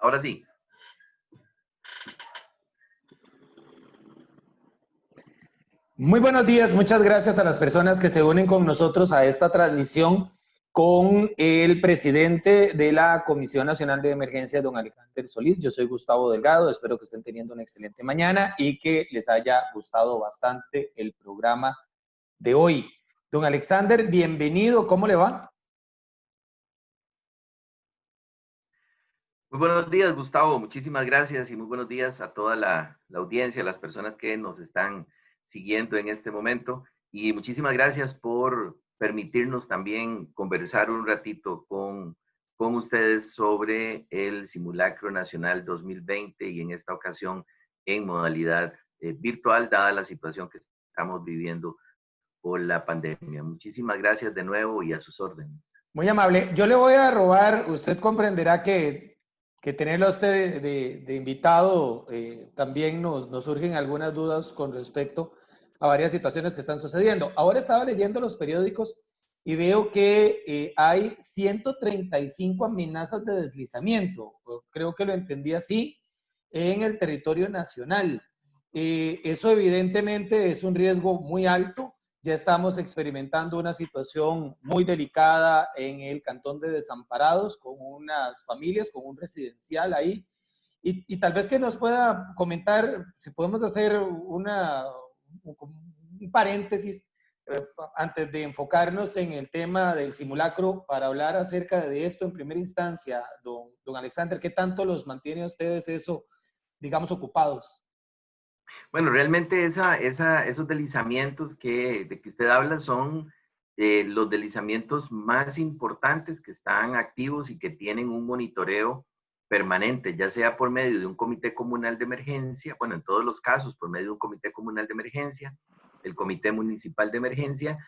Ahora sí. Muy buenos días, muchas gracias a las personas que se unen con nosotros a esta transmisión con el presidente de la Comisión Nacional de Emergencia, don Alexander Solís. Yo soy Gustavo Delgado, espero que estén teniendo una excelente mañana y que les haya gustado bastante el programa de hoy. Don Alexander, bienvenido, ¿cómo le va? Muy buenos días, Gustavo. Muchísimas gracias y muy buenos días a toda la audiencia, a las personas que nos están siguiendo en este momento. Y muchísimas gracias por permitirnos también conversar un ratito con ustedes sobre el Simulacro Nacional 2020 y en esta ocasión en modalidad virtual, dada la situación que estamos viviendo por la pandemia. Muchísimas gracias de nuevo y a sus órdenes. Muy amable. Yo le voy a robar, usted comprenderá que tenerlo a usted de invitado también nos surgen algunas dudas con respecto a varias situaciones que están sucediendo. Ahora estaba leyendo los periódicos y veo que hay 135 amenazas de deslizamiento, creo que lo entendí así, en el territorio nacional. Eso evidentemente es un riesgo muy alto. Ya estamos experimentando una situación muy delicada en el cantón de Desamparados, con unas familias, con un residencial ahí. Y tal vez que nos pueda comentar, si podemos hacer un paréntesis antes de enfocarnos en el tema del simulacro, para hablar acerca de esto en primera instancia, don Alexander, ¿qué tanto los mantiene a ustedes eso, digamos, ocupados? Bueno, realmente esos deslizamientos de que usted habla son los deslizamientos más importantes que están activos y que tienen un monitoreo permanente, ya sea por medio de un comité comunal de emergencia, bueno, en todos los casos, por medio de un comité comunal de emergencia, el comité municipal de emergencia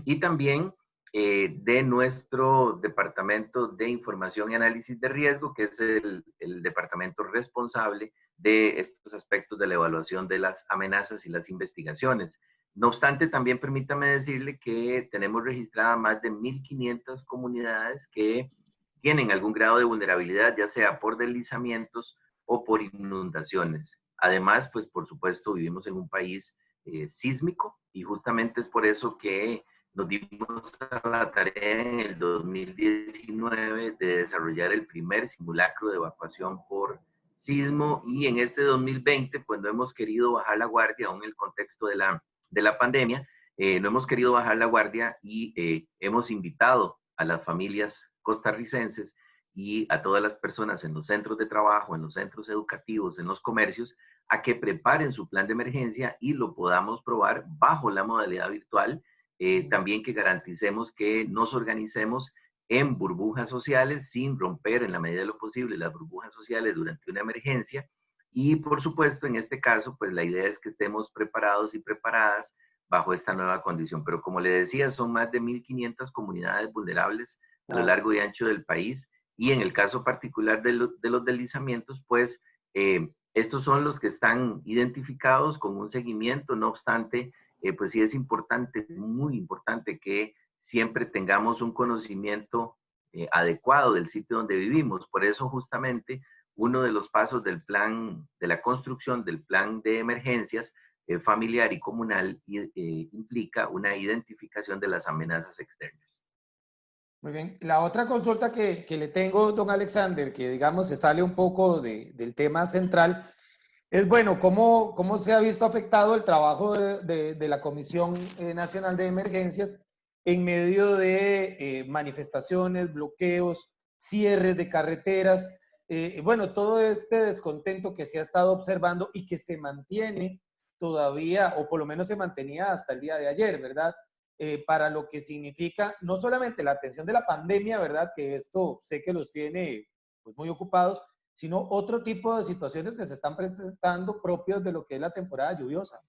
y también de nuestro departamento de información y análisis de riesgo, que es el departamento responsable de estos aspectos de la evaluación de las amenazas y las investigaciones. No obstante, también permítame decirle que tenemos registradas más de 1.500 comunidades que tienen algún grado de vulnerabilidad, ya sea por deslizamientos o por inundaciones. Además, pues por supuesto, vivimos en un país sísmico y justamente es por eso que nos dimos a la tarea en el 2019 de desarrollar el primer simulacro de evacuación por sismo, y en este 2020 pues no hemos querido bajar la guardia, aún en el contexto de la pandemia, no hemos querido bajar la guardia y hemos invitado a las familias costarricenses y a todas las personas en los centros de trabajo, en los centros educativos, en los comercios, a que preparen su plan de emergencia y lo podamos probar bajo la modalidad virtual. También que garanticemos que nos organicemos en burbujas sociales sin romper en la medida de lo posible las burbujas sociales durante una emergencia. Y por supuesto, en este caso, pues la idea es que estemos preparados y preparadas bajo esta nueva condición. Pero como le decía, son más de 1.500 comunidades vulnerables a lo largo y ancho del país. Y en el caso particular de los deslizamientos, pues estos son los que están identificados con un seguimiento. No obstante, pues sí es importante, muy importante que siempre tengamos un conocimiento adecuado del sitio donde vivimos. Por eso justamente uno de los pasos del plan, de la construcción del plan de emergencias familiar y comunal implica una identificación de las amenazas externas. Muy bien. La otra consulta que le tengo, don Alexander, que digamos se sale un poco del tema central, es bueno, ¿cómo se ha visto afectado el trabajo de la Comisión Nacional de Emergencias en medio de manifestaciones, bloqueos, cierres de carreteras? Bueno, todo este descontento que se ha estado observando y que se mantiene todavía, o por lo menos se mantenía hasta el día de ayer, ¿verdad? Para lo que significa no solamente la atención de la pandemia, ¿verdad? Que esto sé que los tiene pues, muy ocupados, sino otro tipo de situaciones que se están presentando propios de lo que es la temporada lluviosa.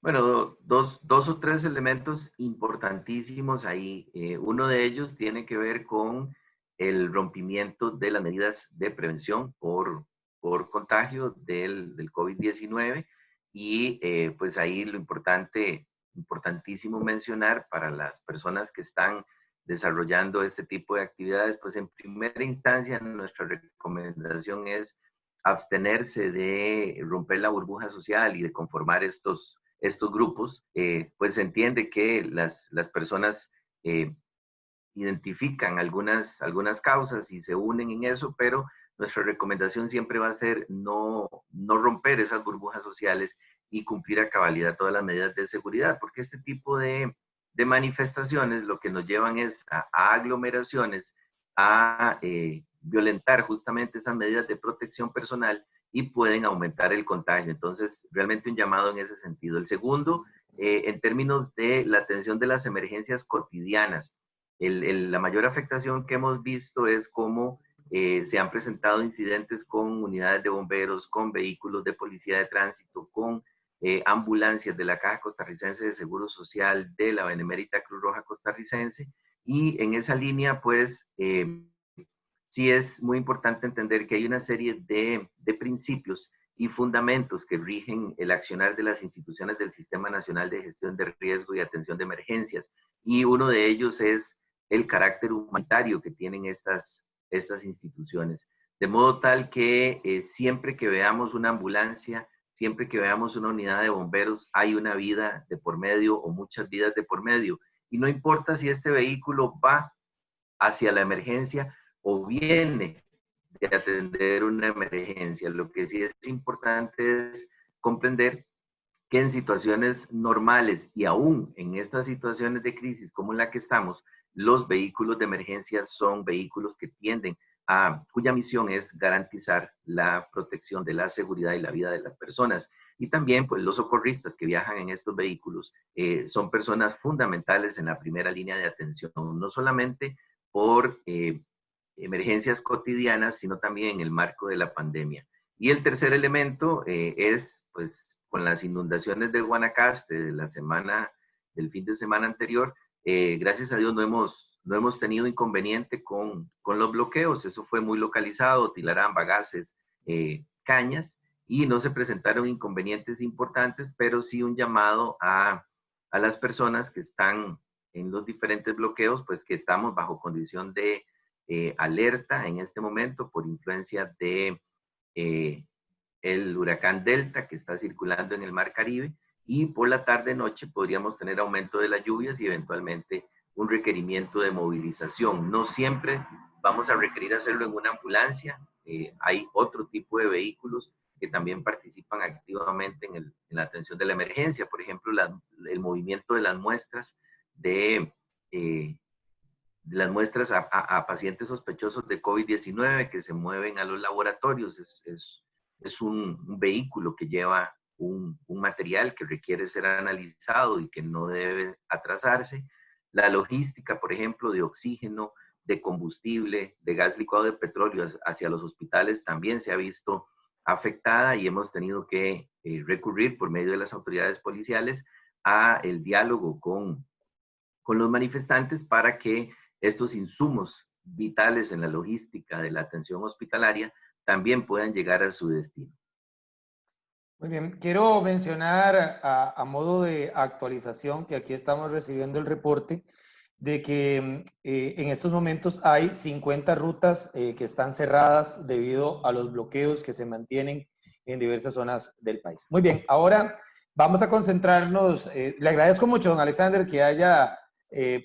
Bueno, dos o tres elementos importantísimos ahí. Uno de ellos tiene que ver con el rompimiento de las medidas de prevención por contagio del COVID-19, y pues ahí lo importantísimo mencionar para las personas que están desarrollando este tipo de actividades, pues en primera instancia nuestra recomendación es abstenerse de romper la burbuja social y de conformar estos grupos. Pues se entiende que las personas identifican algunas causas y se unen en eso, pero nuestra recomendación siempre va a ser no romper esas burbujas sociales y cumplir a cabalidad todas las medidas de seguridad, porque este tipo de manifestaciones lo que nos llevan es a aglomeraciones, a violentar justamente esas medidas de protección personal y pueden aumentar el contagio. Entonces, realmente un llamado en ese sentido. El segundo, en términos de la atención de las emergencias cotidianas, la mayor afectación que hemos visto es cómo se han presentado incidentes con unidades de bomberos, con vehículos de policía de tránsito, con ambulancias de la Caja Costarricense de Seguro Social, de la Benemérita Cruz Roja Costarricense. Y en esa línea, pues, sí es muy importante entender que hay una serie de principios y fundamentos que rigen el accionar de las instituciones del Sistema Nacional de Gestión de Riesgo y Atención de Emergencias. Y uno de ellos es el carácter humanitario que tienen estas instituciones. De modo tal que siempre que veamos una ambulancia, siempre que veamos una unidad de bomberos, hay una vida de por medio o muchas vidas de por medio. Y no importa si este vehículo va hacia la emergencia o viene de atender una emergencia. Lo que sí es importante es comprender que en situaciones normales y aún en estas situaciones de crisis como en la que estamos, los vehículos de emergencia son vehículos que tienden cuya misión es garantizar la protección de la seguridad y la vida de las personas. Y también, pues, los socorristas que viajan en estos vehículos son personas fundamentales en la primera línea de atención, no solamente por emergencias cotidianas, sino también en el marco de la pandemia. Y el tercer elemento es, pues, con las inundaciones de Guanacaste del fin de semana anterior, gracias a Dios no hemos tenido inconveniente con los bloqueos. Eso fue muy localizado, Tilarán, Bagaces, Cañas, y no se presentaron inconvenientes importantes, pero sí un llamado a las personas que están en los diferentes bloqueos, pues que estamos bajo condición de alerta en este momento por influencia de el huracán Delta que está circulando en el Mar Caribe, y por la tarde-noche podríamos tener aumento de las lluvias y eventualmente un requerimiento de movilización. No siempre vamos a requerir hacerlo en una ambulancia, hay otro tipo de vehículos que también participan activamente en la atención de la emergencia, por ejemplo, el movimiento de las muestras eh, a pacientes sospechosos de COVID-19 que se mueven a los laboratorios. Es un vehículo que lleva un material que requiere ser analizado y que no debe atrasarse. La logística, por ejemplo, de oxígeno, de combustible, de gas licuado de petróleo hacia los hospitales también se ha visto afectada y hemos tenido que recurrir por medio de las autoridades policiales a el diálogo con los manifestantes para que estos insumos vitales en la logística de la atención hospitalaria también puedan llegar a su destino. Muy bien, quiero mencionar a modo de actualización que aquí estamos recibiendo el reporte de que en estos momentos hay 50 rutas que están cerradas debido a los bloqueos que se mantienen en diversas zonas del país. Muy bien, ahora vamos a concentrarnos. Le agradezco mucho, don Alexander, que haya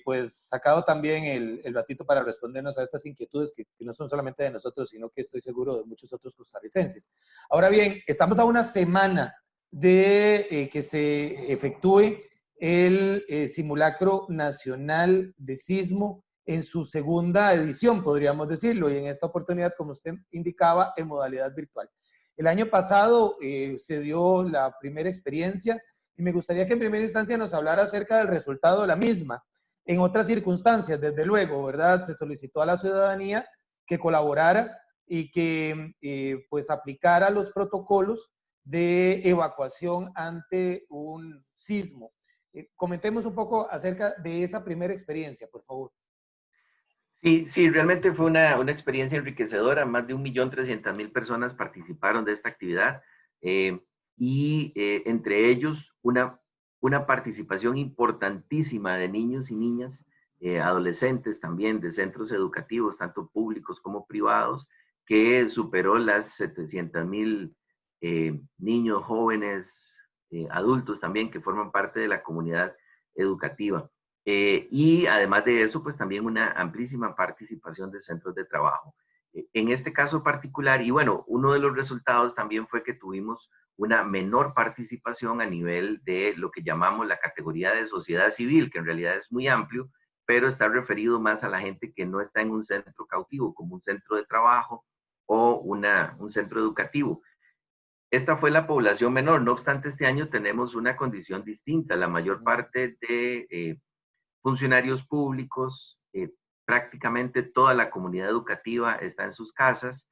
pues sacado también el ratito para respondernos a estas inquietudes que no son solamente de nosotros, sino que estoy seguro de muchos otros costarricenses. Ahora bien, estamos a una semana de que se efectúe el simulacro nacional de sismo en su segunda edición, podríamos decirlo, y en esta oportunidad, como usted indicaba, en modalidad virtual. El año pasado se dio la primera experiencia y me gustaría que en primera instancia nos hablara acerca del resultado de la misma. En otras circunstancias, desde luego, ¿verdad? Se solicitó a la ciudadanía que colaborara y que pues aplicara los protocolos de evacuación ante un sismo. Comentemos un poco acerca de esa primera experiencia, por favor. Sí, realmente fue una experiencia enriquecedora. Más de 1.300.000 personas participaron de esta actividad y entre ellos una participación importantísima de niños y niñas adolescentes también de centros educativos, tanto públicos como privados, que superó las 700,000 niños, jóvenes, adultos también que forman parte de la comunidad educativa. Y además de eso, pues también una amplísima participación de centros de trabajo. En este caso particular, y bueno, uno de los resultados también fue que tuvimos una menor participación a nivel de lo que llamamos la categoría de sociedad civil, que en realidad es muy amplio, pero está referido más a la gente que no está en un centro cautivo, como un centro de trabajo o un centro educativo. Esta fue la población menor, no obstante este año tenemos una condición distinta. La mayor parte de funcionarios públicos, prácticamente toda la comunidad educativa está en sus casas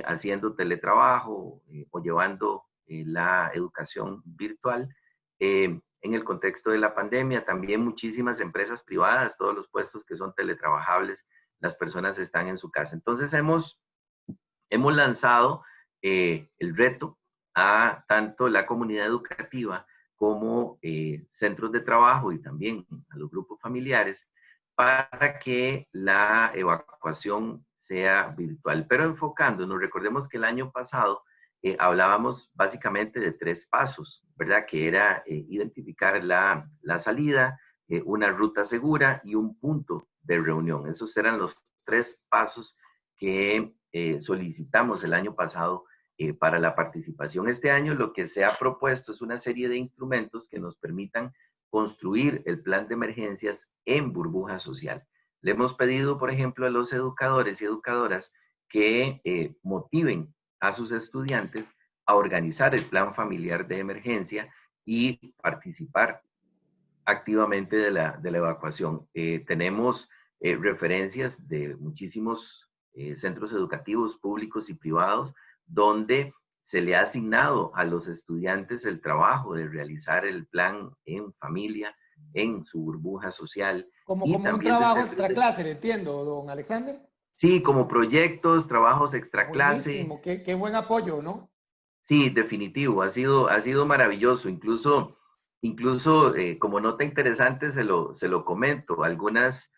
haciendo teletrabajo o llevando la educación virtual. En el contexto de la pandemia, también muchísimas empresas privadas, todos los puestos que son teletrabajables, las personas están en su casa. Entonces hemos lanzado el reto a tanto la comunidad educativa como centros de trabajo y también a los grupos familiares para que la evacuación sea virtual. Pero enfocándonos, recordemos que el año pasado hablábamos básicamente de 3 pasos, ¿verdad? Que era identificar la salida, una ruta segura y un punto de reunión. Esos eran los 3 pasos que solicitamos el año pasado para la participación. Este año lo que se ha propuesto es una serie de instrumentos que nos permitan construir el plan de emergencias en burbuja social. Le hemos pedido, por ejemplo, a los educadores y educadoras que motiven a sus estudiantes a organizar el plan familiar de emergencia y participar activamente de la evacuación. Tenemos referencias de muchísimos centros educativos públicos y privados donde se le ha asignado a los estudiantes el trabajo de realizar el plan en familia, en su burbuja social. Como Y un también de trabajo centros extra de... clase, ¿le entiendo, don Alexander? Sí, como proyectos, trabajos extra clase. Buenísimo, qué buen apoyo, ¿no? Sí, definitivo, ha sido maravilloso. Incluso como nota interesante se lo comento, algunas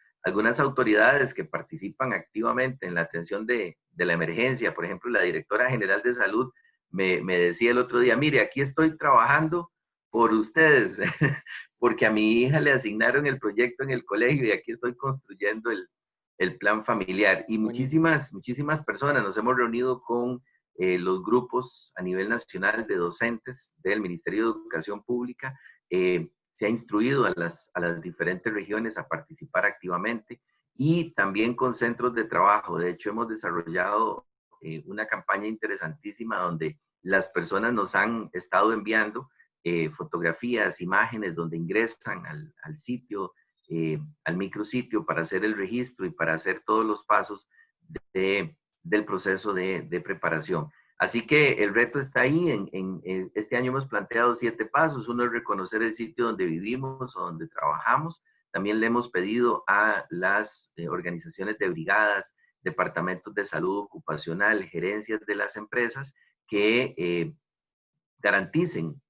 autoridades que participan activamente en la atención de la emergencia, por ejemplo, la directora general de salud me decía el otro día, mire, aquí estoy trabajando por ustedes, porque a mi hija le asignaron el proyecto en el colegio y aquí estoy construyendo el plan familiar. Y Buenísimo. muchísimas personas nos hemos reunido con los grupos a nivel nacional de docentes del Ministerio de Educación Pública. Se ha instruido a las diferentes regiones a participar activamente y también con centros de trabajo. De hecho, hemos desarrollado una campaña interesantísima donde las personas nos han estado enviando fotografías, imágenes, donde ingresan al sitio, al micrositio para hacer el registro y para hacer todos los pasos del proceso de preparación. Así que el reto está ahí. Este año hemos planteado 7 pasos. Uno es reconocer el sitio donde vivimos o donde trabajamos. También le hemos pedido a las organizaciones de brigadas, departamentos de salud ocupacional, gerencias de las empresas, que garanticen,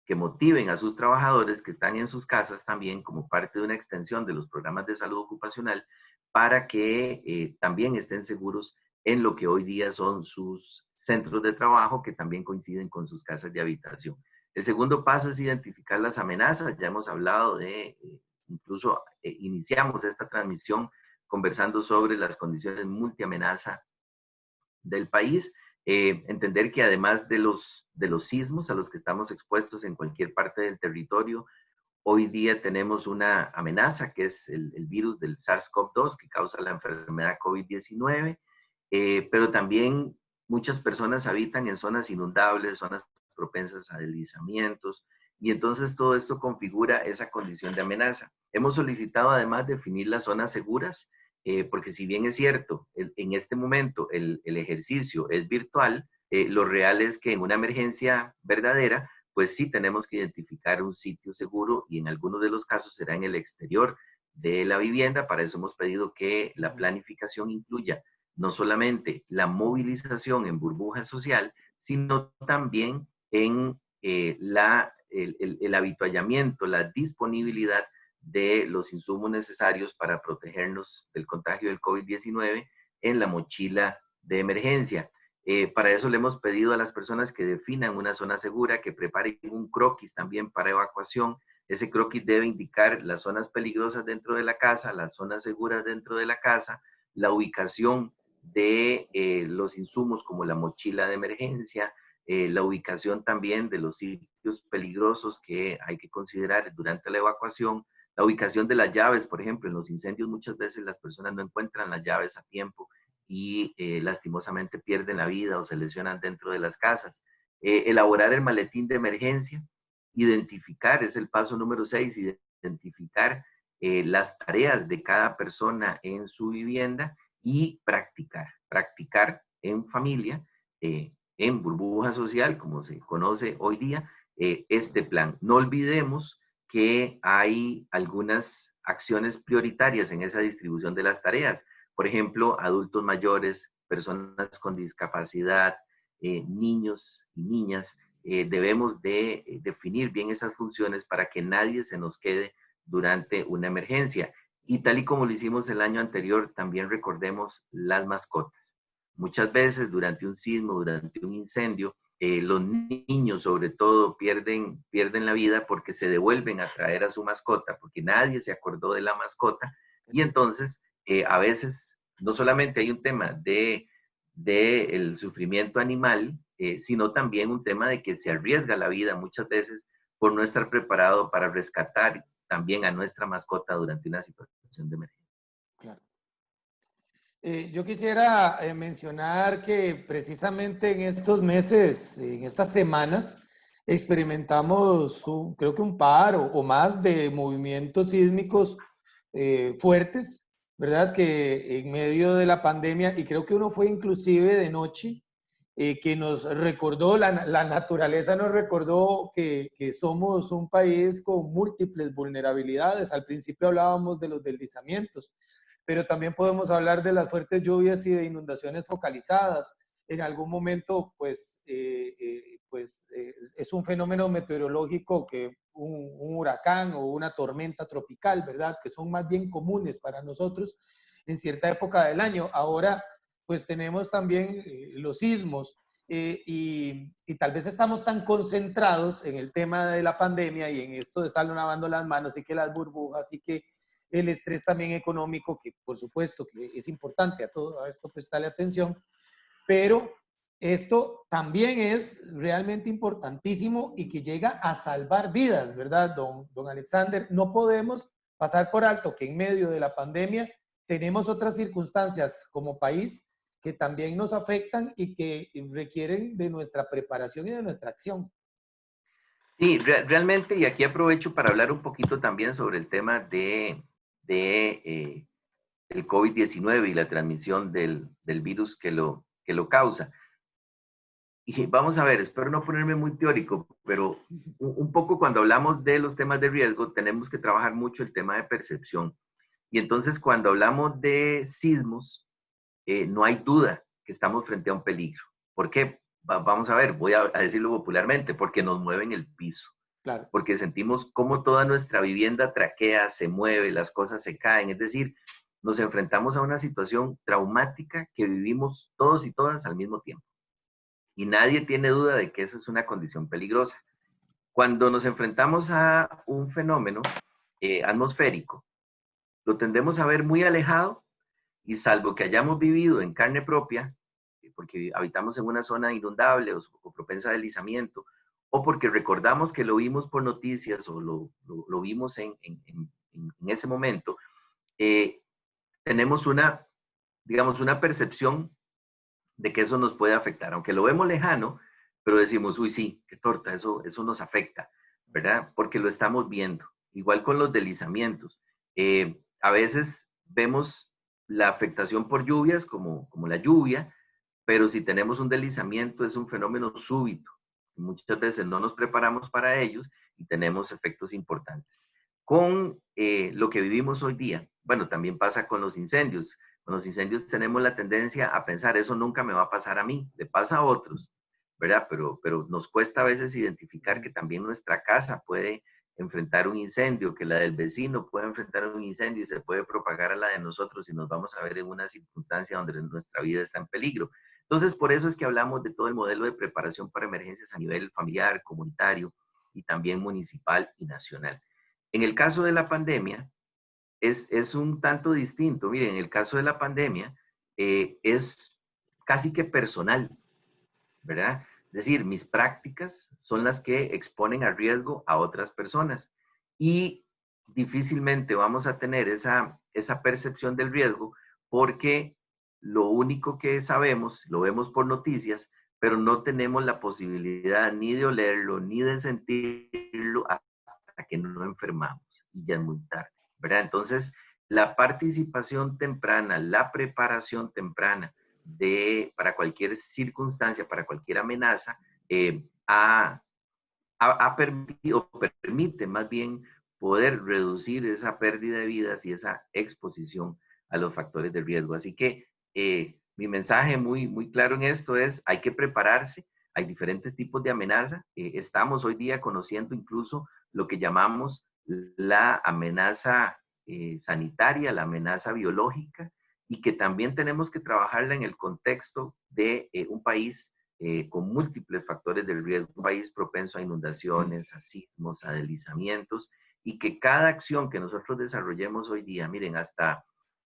que motiven a sus trabajadores que están en sus casas también como parte de una extensión de los programas de salud ocupacional para que también estén seguros en lo que hoy día son sus centros de trabajo que también coinciden con sus casas de habitación. El segundo paso es identificar las amenazas. Ya hemos hablado de, incluso iniciamos esta transmisión conversando sobre las condiciones multiamenaza del país. Entender que además de los sismos a los que estamos expuestos en cualquier parte del territorio, hoy día tenemos una amenaza que es el virus del SARS-CoV-2 que causa la enfermedad COVID-19, pero también muchas personas habitan en zonas inundables, zonas propensas a deslizamientos, y entonces todo esto configura esa condición de amenaza. Hemos solicitado además definir las zonas seguras, porque si bien es cierto, en este momento el ejercicio es virtual, lo real es que en una emergencia verdadera, pues sí tenemos que identificar un sitio seguro y en algunos de los casos será en el exterior de la vivienda. Para eso hemos pedido que la planificación incluya no solamente la movilización en burbuja social, sino también en el habituallamiento, la disponibilidad de los insumos necesarios para protegernos del contagio del COVID-19 en la mochila de emergencia. Para eso le hemos pedido a las personas que definan una zona segura, que preparen un croquis también para evacuación. Ese croquis debe indicar las zonas peligrosas dentro de la casa, las zonas seguras dentro de la casa, la ubicación de los insumos como la mochila de emergencia, la ubicación también de los sitios peligrosos que hay que considerar durante la evacuación, la ubicación de las llaves. Por ejemplo, en los incendios muchas veces las personas no encuentran las llaves a tiempo y lastimosamente pierden la vida o se lesionan dentro de las casas. Elaborar el maletín de emergencia, identificar, es el paso número 6, identificar las tareas de cada persona en su vivienda y practicar en familia, en burbuja social, como se conoce hoy día, este plan. No olvidemos que hay algunas acciones prioritarias en esa distribución de las tareas. Por ejemplo, adultos mayores, personas con discapacidad, niños y niñas. Debemos de definir bien esas funciones para que nadie se nos quede durante una emergencia. Y tal y como lo hicimos el año anterior, también recordemos las mascotas. Muchas veces durante un sismo, durante un incendio, los niños sobre todo pierden la vida porque se devuelven a traer a su mascota, porque nadie se acordó de la mascota. Y entonces a veces no solamente hay un tema de el sufrimiento animal, sino también un tema de que se arriesga la vida muchas veces por no estar preparado para rescatar también a nuestra mascota durante una situación de emergencia. Claro. Yo quisiera mencionar que precisamente en estos meses, en estas semanas, experimentamos creo que un par o más de movimientos sísmicos fuertes, ¿verdad? Que en medio de la pandemia, y creo que uno fue inclusive de noche, que nos recordó, la naturaleza nos recordó que somos un país con múltiples vulnerabilidades. Al principio hablábamos de los deslizamientos, pero también podemos hablar de las fuertes lluvias y de inundaciones focalizadas. En algún momento, es un fenómeno meteorológico que un huracán o una tormenta tropical, ¿verdad? Que son más bien comunes para nosotros en cierta época del año. Ahora, pues tenemos también los sismos y tal vez estamos tan concentrados en el tema de la pandemia y en esto de estar lavando las manos y que las burbujas y que el estrés también económico, que por supuesto que es importante, a todo a esto prestarle atención, pero esto también es realmente importantísimo y que llega a salvar vidas, ¿verdad, don Alexander? No podemos pasar por alto que en medio de la pandemia tenemos otras circunstancias como país que también nos afectan y que requieren de nuestra preparación y de nuestra acción. Sí, realmente, y aquí aprovecho para hablar un poquito también sobre el tema el COVID-19 y la transmisión del virus que lo causa. Y vamos a ver, espero no ponerme muy teórico, pero un poco cuando hablamos de los temas de riesgo, tenemos que trabajar mucho el tema de percepción. Y entonces cuando hablamos de sismos, no hay duda que estamos frente a un peligro. ¿Por qué? Vamos a ver, voy a decirlo popularmente, porque nos mueven el piso. Claro. Porque sentimos cómo toda nuestra vivienda traquea, se mueve, las cosas se caen. Es decir, nos enfrentamos a una situación traumática que vivimos todos y todas al mismo tiempo. Y nadie tiene duda de que esa es una condición peligrosa. Cuando nos enfrentamos a un fenómeno atmosférico, lo tendemos a ver muy alejado y salvo que hayamos vivido en carne propia, porque habitamos en una zona inundable o propensa a deslizamiento, o porque recordamos que lo vimos por noticias o lo vimos en ese momento, tenemos digamos, una percepción de que eso nos puede afectar, aunque lo vemos lejano, pero decimos, uy, sí, qué torta, eso nos afecta, ¿verdad? Porque lo estamos viendo. Igual con los deslizamientos. A veces vemos la afectación por lluvias como la lluvia, pero si tenemos un deslizamiento es un fenómeno súbito. Muchas veces no nos preparamos para ellos y tenemos efectos importantes. Con lo que vivimos hoy día, bueno, también pasa con los incendios. Con los incendios tenemos la tendencia a pensar, eso nunca me va a pasar a mí, le pasa a otros, ¿verdad? Pero nos cuesta a veces identificar que también nuestra casa puede enfrentar un incendio, que la del vecino puede enfrentar un incendio y se puede propagar a la de nosotros y nos vamos a ver en una circunstancia donde nuestra vida está en peligro. Entonces, por eso es que hablamos de todo el modelo de preparación para emergencias a nivel familiar, comunitario y también municipal y nacional. En el caso de la pandemia, es un tanto distinto. Miren, en el caso de la pandemia, es casi que personal, ¿verdad? Es decir, mis prácticas son las que exponen a riesgo a otras personas y difícilmente vamos a tener esa percepción del riesgo porque lo único que sabemos, lo vemos por noticias, pero no tenemos la posibilidad ni de olerlo, ni de sentirlo hasta que no enfermamos y ya es muy tarde, ¿verdad? Entonces, la participación temprana, la preparación temprana, para cualquier circunstancia, para cualquier amenaza, ha permitido, permite más bien poder reducir esa pérdida de vidas y esa exposición a los factores de riesgo. Así que mi mensaje muy claro en esto es, hay que prepararse, hay diferentes tipos de amenaza. Estamos hoy día conociendo incluso lo que llamamos la amenaza sanitaria, la amenaza biológica, y que también tenemos que trabajarla en el contexto de un país con múltiples factores de riesgo, un país propenso a inundaciones, a sismos, a deslizamientos, y que cada acción que nosotros desarrollemos hoy día, miren, hasta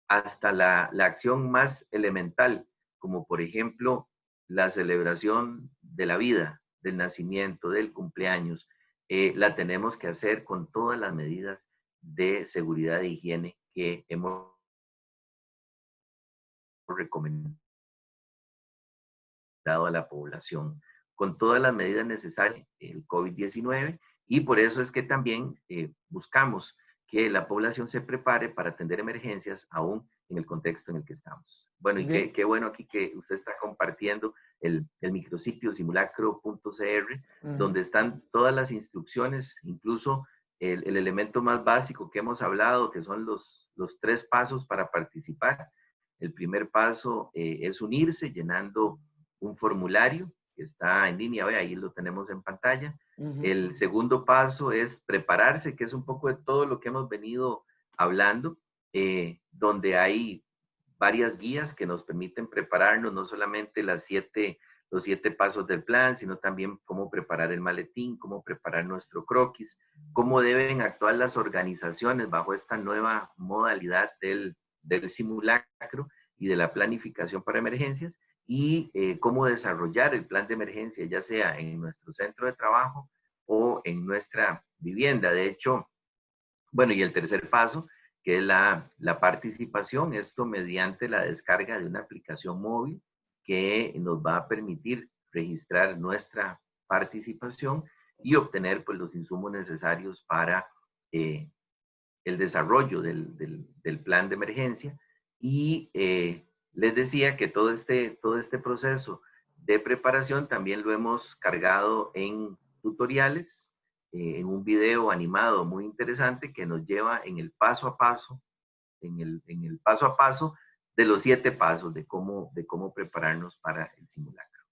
la acción más elemental, como por ejemplo la celebración de la vida, del nacimiento, del cumpleaños, la tenemos que hacer con todas las medidas de seguridad e higiene que hemos recomendado a la población, con todas las medidas necesarias, el COVID-19, y por eso es que también buscamos que la población se prepare para atender emergencias aún en el contexto en el que estamos. Bueno, y qué bueno aquí que usted está compartiendo el micrositio simulacro.cr, donde están todas las instrucciones, incluso el elemento más básico que hemos hablado, que son los 3 pasos para participar. El primer paso es unirse llenando un formulario que está en línea, ahí lo tenemos en pantalla. El segundo paso es prepararse, que es un poco de todo lo que hemos venido hablando, donde hay varias guías que nos permiten prepararnos, no solamente los 7 pasos del plan, sino también cómo preparar el maletín, cómo preparar nuestro croquis, cómo deben actuar las organizaciones bajo esta nueva modalidad del simulacro y de la planificación para emergencias, y cómo desarrollar el plan de emergencia, ya sea en nuestro centro de trabajo o en nuestra vivienda. De hecho, bueno, y el tercer paso, que es la participación, esto mediante la descarga de una aplicación móvil que nos va a permitir registrar nuestra participación y obtener pues, los insumos necesarios para el desarrollo del plan de emergencia. Y les decía que todo este proceso de preparación también lo hemos cargado en tutoriales, en un video animado muy interesante que nos lleva en el paso a paso, en el paso a paso de los 7 pasos de cómo prepararnos para el simulacro.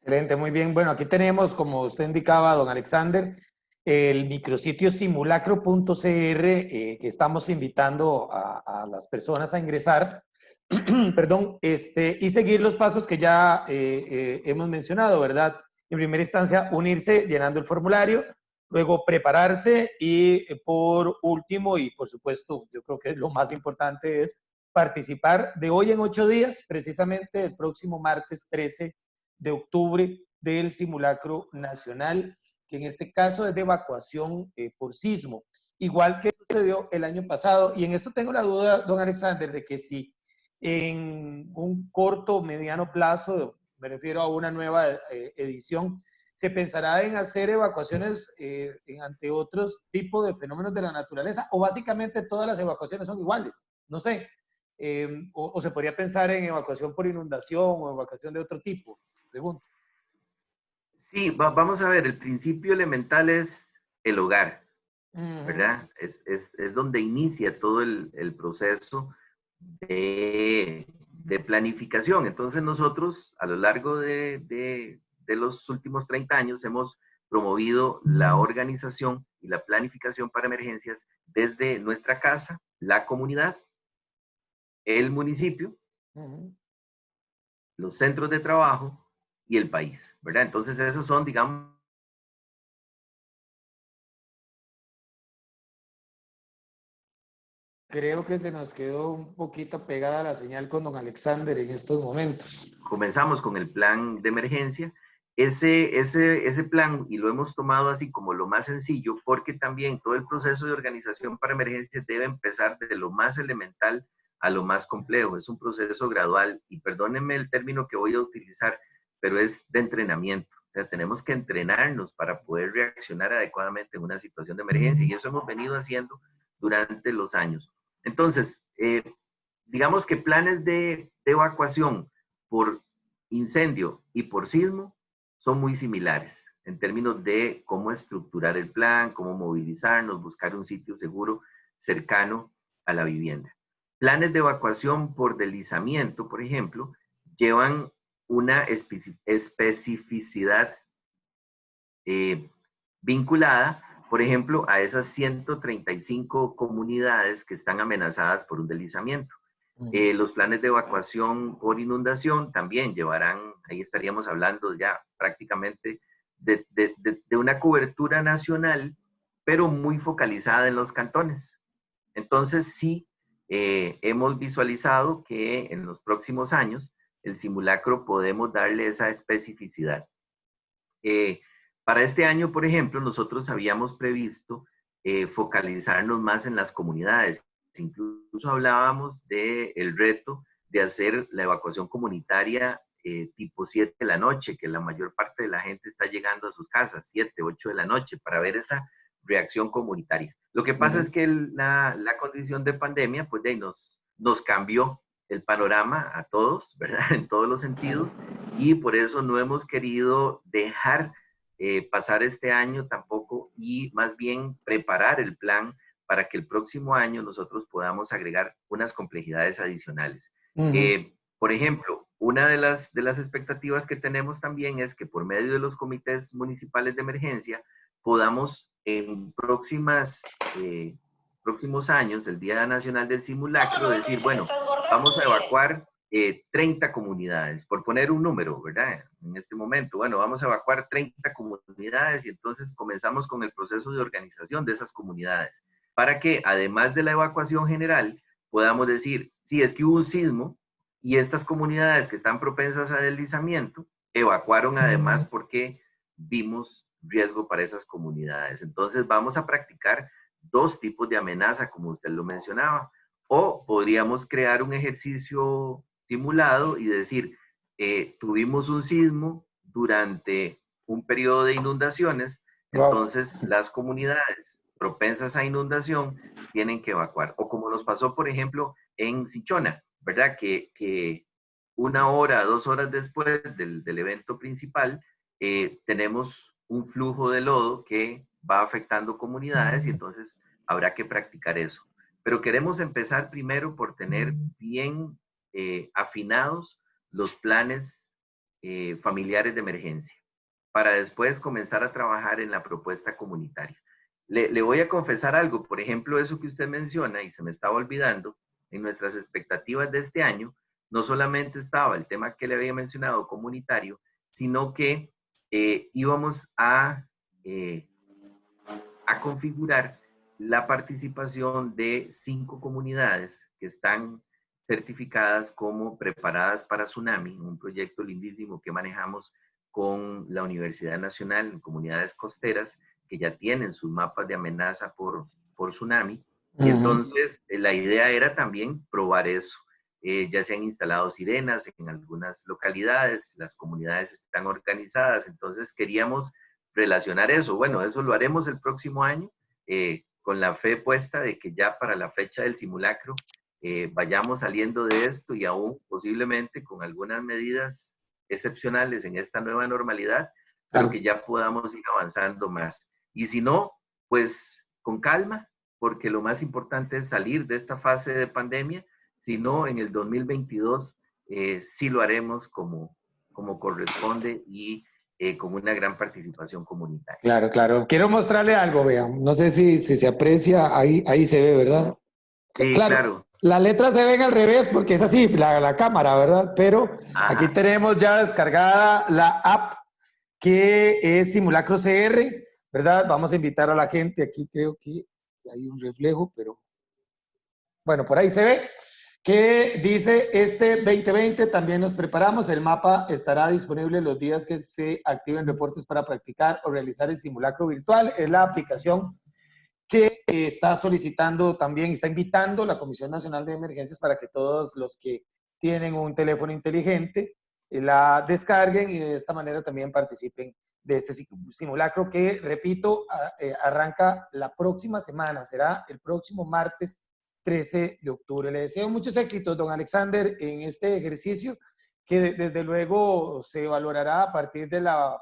Excelente, muy bien. Bueno, aquí tenemos, como usted indicaba, don Alexander, el micrositio simulacro.cr, que estamos invitando a las personas a ingresar, perdón, y seguir los pasos que ya hemos mencionado, ¿verdad? En primera instancia, unirse llenando el formulario, luego prepararse y por último, y por supuesto, yo creo que lo más importante es participar de hoy en 8 días, precisamente el próximo martes 13 de octubre, del simulacro nacional, que en este caso es de evacuación por sismo, igual que sucedió el año pasado. Y en esto tengo la duda, don Alexander, de que si en un corto o mediano plazo, me refiero a una nueva edición, se pensará en hacer evacuaciones ante otros tipos de fenómenos de la naturaleza, o básicamente todas las evacuaciones son iguales, no sé, o se podría pensar en evacuación por inundación o evacuación de otro tipo. Pregunto. Sí, vamos a ver, el principio elemental es el hogar, ¿verdad? Es donde inicia todo el proceso de planificación. Entonces nosotros a lo largo de los últimos 30 años hemos promovido la organización y y la planificación para emergencias desde nuestra casa, la comunidad, el municipio, los centros de trabajo y el país, ¿verdad? Entonces esos son, digamos, Creo que se nos quedó un poquito pegada la señal con don Alexander en estos momentos. comenzamos con el plan de emergencia. Ese plan, y lo hemos tomado así como lo más sencillo, porque también todo el proceso de organización para emergencias debe empezar desde lo más elemental a lo más complejo. Es un proceso gradual, y perdónenme el término que voy a utilizar, pero es de entrenamiento. O sea, tenemos que entrenarnos para poder reaccionar adecuadamente en una situación de emergencia, y eso hemos venido haciendo durante los años. Entonces, digamos que planes de evacuación por incendio y por sismo son muy similares en términos de cómo estructurar el plan, cómo movilizarnos, buscar un sitio seguro cercano a la vivienda. Planes de evacuación por deslizamiento, por ejemplo, llevan una especificidad vinculada, por ejemplo, a esas 135 comunidades que están amenazadas por un deslizamiento. Los planes de evacuación por inundación también llevarán, ahí estaríamos hablando ya prácticamente de una cobertura nacional, pero muy focalizada en los cantones. Entonces sí, hemos visualizado que en los próximos años el simulacro podemos darle esa especificidad. Para este año, por ejemplo, nosotros habíamos previsto focalizarnos más en las comunidades. Incluso hablábamos del reto de hacer la evacuación comunitaria tipo 7 de la noche, que la mayor parte de la gente está llegando a sus casas, 7, 8 de la noche, para ver esa reacción comunitaria. Lo que pasa es que la condición de pandemia, pues nos cambió el panorama a todos, ¿verdad? En todos los sentidos, y por eso no hemos querido dejar pasar este año tampoco, y más bien preparar el plan para que el próximo año nosotros podamos agregar unas complejidades adicionales. Por ejemplo, una de las expectativas que tenemos también es que por medio de los comités municipales de emergencia podamos en próximos años, el Día Nacional del Simulacro, decir, bueno, vamos a evacuar 30 comunidades, por poner un número, ¿verdad? En este momento, bueno, vamos a evacuar 30 comunidades, y entonces comenzamos con el proceso de organización de esas comunidades, para que además de la evacuación general, podamos decir, sí, es que hubo un sismo y estas comunidades que están propensas a deslizamiento evacuaron además porque vimos riesgo para esas comunidades. Entonces vamos a practicar dos tipos de amenaza, como usted lo mencionaba, o podríamos crear un ejercicio simulado y decir, tuvimos un sismo durante un periodo de inundaciones, entonces las comunidades propensas a inundación tienen que evacuar. O como nos pasó, por ejemplo, en Cinchona, ¿verdad? Que 1 hora, 2 horas después del evento principal, tenemos un flujo de lodo que va afectando comunidades, y entonces habrá que practicar eso. Pero queremos empezar primero por tener bien afinados los planes familiares de emergencia, para después comenzar a trabajar en la propuesta comunitaria. Le voy a confesar algo, por ejemplo, eso que usted menciona y se me estaba olvidando, en nuestras expectativas de este año, no solamente estaba el tema que le había mencionado comunitario, sino que íbamos a configurar la participación de 5 comunidades que están certificadas como preparadas para tsunami, un proyecto lindísimo que manejamos con la Universidad Nacional en comunidades costeras que ya tienen sus mapas de amenaza por tsunami. Y entonces la idea era también probar eso. Ya se han instalado sirenas en algunas localidades, las comunidades están organizadas, entonces queríamos relacionar eso. Bueno, eso lo haremos el próximo año, con la fe puesta de que ya para la fecha del simulacro vayamos saliendo de esto, y aún posiblemente con algunas medidas excepcionales en esta nueva normalidad, pero que ya podamos ir avanzando más. Y si no, pues con calma, porque lo más importante es salir de esta fase de pandemia. Si no, en el 2022 sí lo haremos como corresponde, y con una gran participación comunitaria. Claro, claro. Quiero mostrarle algo, vean. No sé si se aprecia, ahí se ve, ¿verdad? Sí, Claro, claro. las letras se ven al revés porque es así, la cámara, ¿verdad? Pero aquí Ajá. tenemos ya descargada la app que es Simulacro CR, ¿verdad? Vamos a invitar a la gente. Aquí creo que hay un reflejo, pero bueno, por ahí se ve que dice este 2020 también nos preparamos. El mapa estará disponible los días que se activen reportes para practicar o realizar el simulacro virtual. Es la aplicación que está solicitando también, está invitando la Comisión Nacional de Emergencias para que todos los que tienen un teléfono inteligente la descarguen y de esta manera también participen de este simulacro que, repito, arranca la próxima semana, será el próximo martes 13 de octubre. Le deseo muchos éxitos, don Alexander, en este ejercicio que desde luego se valorará a partir de la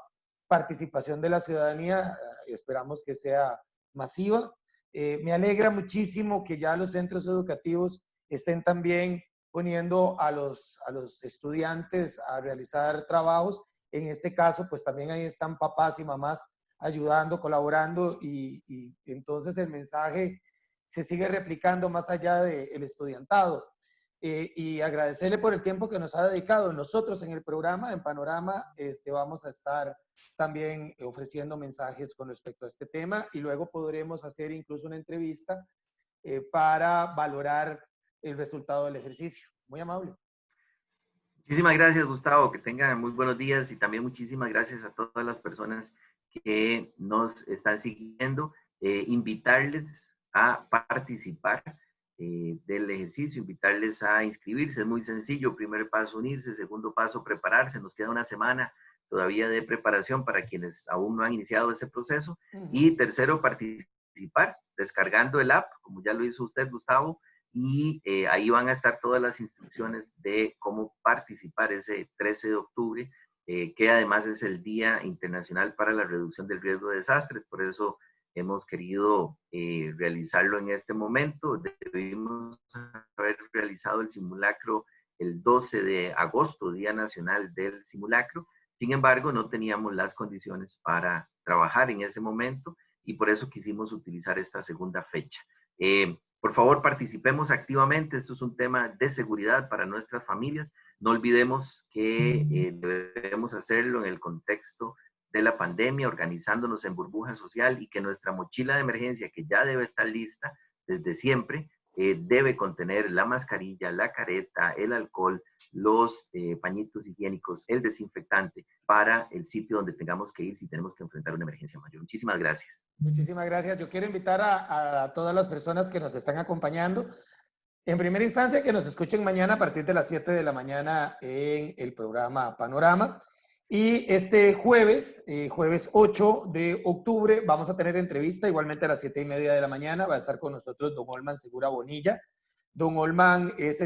participación de la ciudadanía. Esperamos que sea masiva. Me alegra muchísimo que ya los centros educativos estén también poniendo a los estudiantes a realizar trabajos. En este caso, pues también ahí están papás y mamás ayudando, colaborando y entonces el mensaje se sigue replicando más allá del estudiantado. Y agradecerle por el tiempo que nos ha dedicado. Nosotros en el programa, en Panorama, vamos a estar también ofreciendo mensajes con respecto a este tema y luego podremos hacer incluso una entrevista para valorar el resultado del ejercicio. Muy amable. Muchísimas gracias, Gustavo. Que tengan muy buenos días y también muchísimas gracias a todas las personas que nos están siguiendo. Invitarles a participar del ejercicio, invitarles a inscribirse. Es muy sencillo. Primer paso, unirse. Segundo paso, prepararse. Nos queda una semana todavía de preparación para quienes aún no han iniciado ese proceso. Y tercero, participar descargando el app, como ya lo hizo usted, Gustavo, y ahí van a estar todas las instrucciones de cómo participar ese 13 de octubre, que además es el Día Internacional para la Reducción del Riesgo de Desastres. Por eso hemos querido realizarlo en este momento. Debimos haber realizado el simulacro el 12 de agosto, Día Nacional del Simulacro. Sin embargo, no teníamos las condiciones para trabajar en ese momento y por eso quisimos utilizar esta segunda fecha. Por favor, participemos activamente. Esto es un tema de seguridad para nuestras familias. No olvidemos que debemos hacerlo en el contexto de la pandemia, organizándonos en burbuja social y que nuestra mochila de emergencia, que ya debe estar lista desde siempre, debe contener la mascarilla, la careta, el alcohol, los pañitos higiénicos, el desinfectante para el sitio donde tengamos que ir si tenemos que enfrentar una emergencia mayor. Muchísimas gracias. Muchísimas gracias. Yo quiero invitar a todas las personas que nos están acompañando, en primera instancia, que nos escuchen mañana a partir de las 7 de la mañana en el programa Panorama. Y este jueves, jueves 8 de octubre, vamos a tener entrevista igualmente a las 7:30 de la mañana. Va a estar con nosotros don Olman Segura Bonilla. Don Olman es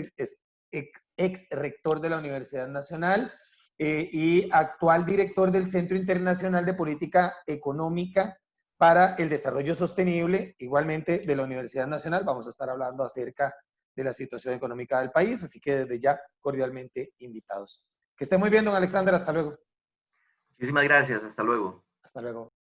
ex rector de la Universidad Nacional y actual director del Centro Internacional de Política Económica para el Desarrollo Sostenible, igualmente de la Universidad Nacional. Vamos a estar hablando acerca de la situación económica del país, así que desde ya cordialmente invitados. Que esté muy bien, don Alexander. Hasta luego. Muchísimas gracias. Hasta luego. Hasta luego.